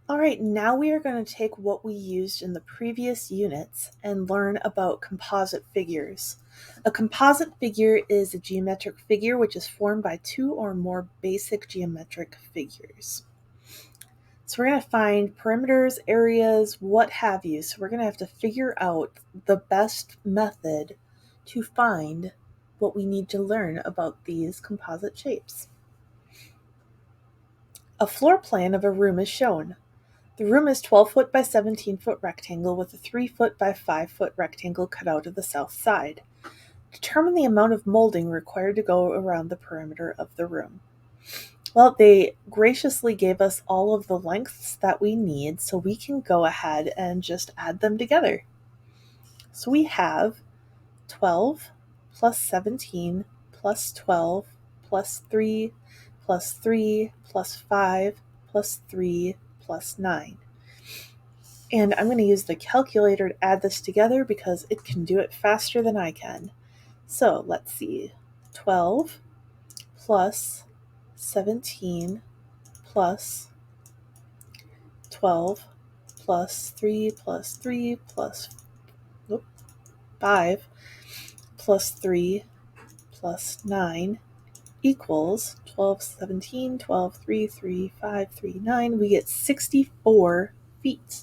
All right, now we are going to take what we used in the previous units and learn about composite figures. A composite figure is a geometric figure which is formed by two or more basic geometric figures. So we're going to find perimeters, areas, what have you. So we're going to have to figure out the best method to find what we need to learn about these composite shapes. A floor plan of a room is shown. The room is 12-foot by 17-foot rectangle with a 3-foot by 5-foot rectangle cut out of the south side. Determine the amount of molding required to go around the perimeter of the room. Well, they graciously gave us all of the lengths that we need, so we can go ahead and just add them together. So we have 12 plus 17 plus 12 plus 3 plus 3 plus 5 plus 3 plus 9. And I'm going to use the calculator to add this together because it can do it faster than I can. So let's see. 12 plus 17 plus 12 plus 3 plus 3 plus 5 plus 3 plus 9 equals 12, 17, 12, 3, 3, 5, 3, 9. We get 64 feet.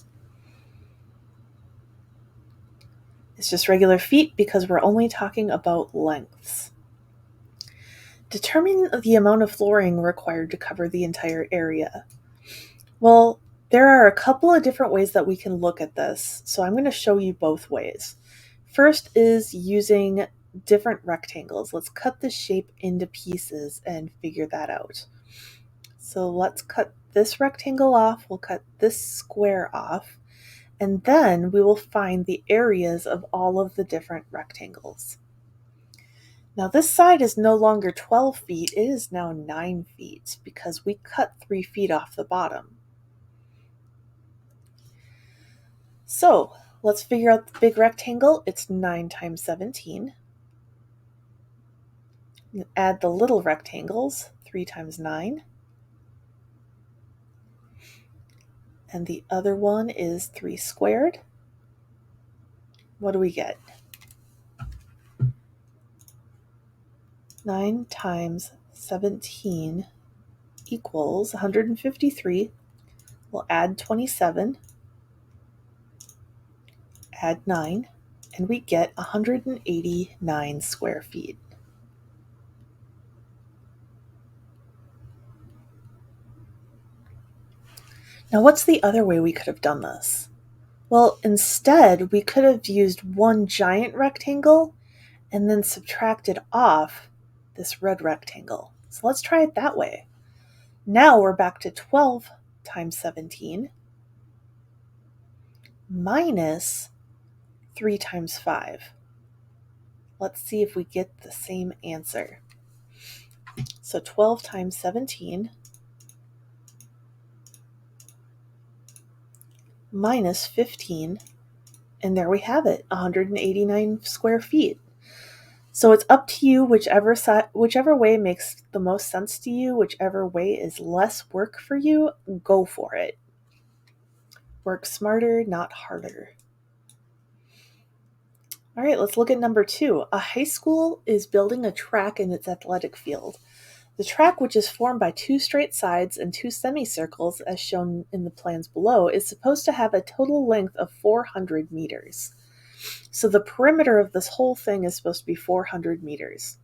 It's just regular feet because we're only talking about lengths. Determine the amount of flooring required to cover the entire area. Well, there are a couple of different ways that we can look at this, so I'm going to show you both ways. First is using different rectangles. Let's cut the shape into pieces and figure that out. So let's cut this rectangle off, we'll cut this square off, and then we will find the areas of all of the different rectangles. Now this side is no longer 12 feet, it is now 9 feet because we cut 3 feet off the bottom. So let's figure out the big rectangle. It's 9 times 17. Add the little rectangles, 3 times 9. And the other one is 3 squared. What do we get? 9 times 17 equals 153. We'll add 27, add 9, and we get 189 square feet. Now, what's the other way we could have done this? Well, instead, we could have used one giant rectangle and then subtracted off this red rectangle. So let's try it that way. Now we're back to 12 times 17 minus 3 times 5. Let's see if we get the same answer. So 12 times 17 minus 15, and there we have it, 189 square feet. So it's up to you, whichever way makes the most sense to you, whichever way is less work for you, go for it. Work smarter, not harder. All right, let's look at number 2. A high school is building a track in its athletic field. The track, which is formed by 2 straight sides and 2 semicircles, as shown in the plans below, is supposed to have a total length of 400 meters. So the perimeter of this whole thing is supposed to be 400 meters.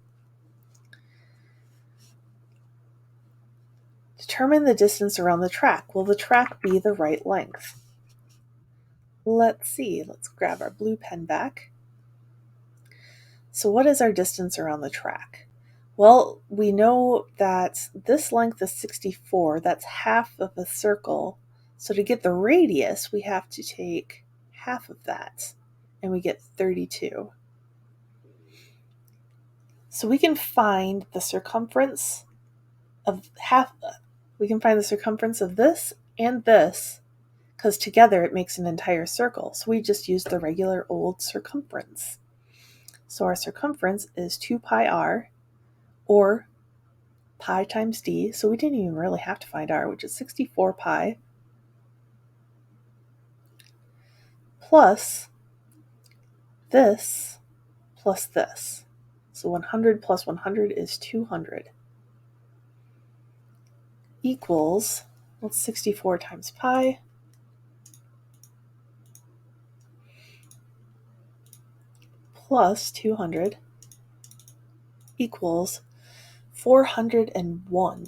Determine the distance around the track. Will the track be the right length? Let's see. Let's grab our blue pen back. So what is our distance around the track? Well, we know that this length is 64. That's half of a circle. So to get the radius, we have to take half of that, and we get 32. So we can find the circumference of this and this, because together it makes an entire circle. So we just use the regular old circumference. So our circumference is 2 pi r, or pi times d, so we didn't even really have to find r, which is 64 pi plus this plus this. So 100 plus 100 is 200 equals, what's 64 times pi? Plus 200 equals 401,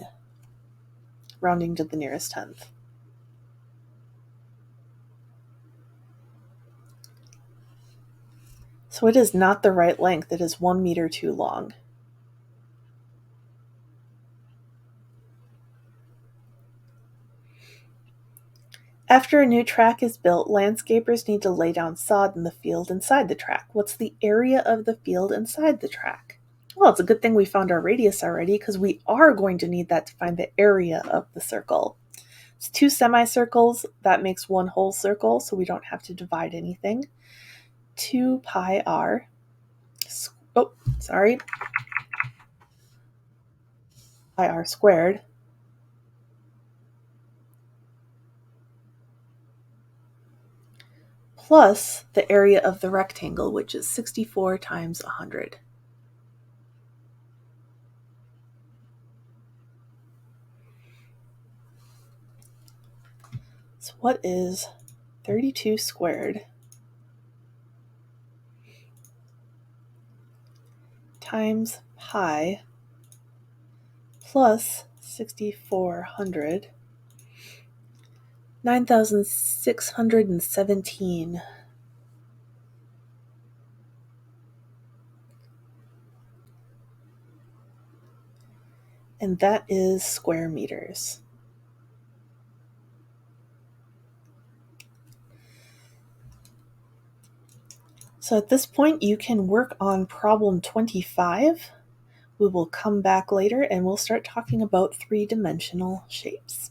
rounding to the nearest tenth. So it is not the right length, it is 1 meter too long. After a new track is built, landscapers need to lay down sod in the field inside the track. What's the area of the field inside the track? Well, it's a good thing we found our radius already, because we are going to need that to find the area of the circle. It's 2 semicircles, that makes 1 whole circle, so we don't have to divide anything. 2 pi r, pi r squared, plus the area of the rectangle, which is 64 times 100. So what is 32 squared times pi plus 6,400? 9,617. And that is square meters. So at this point, you can work on problem 25. We will come back later and we'll start talking about 3-dimensional shapes.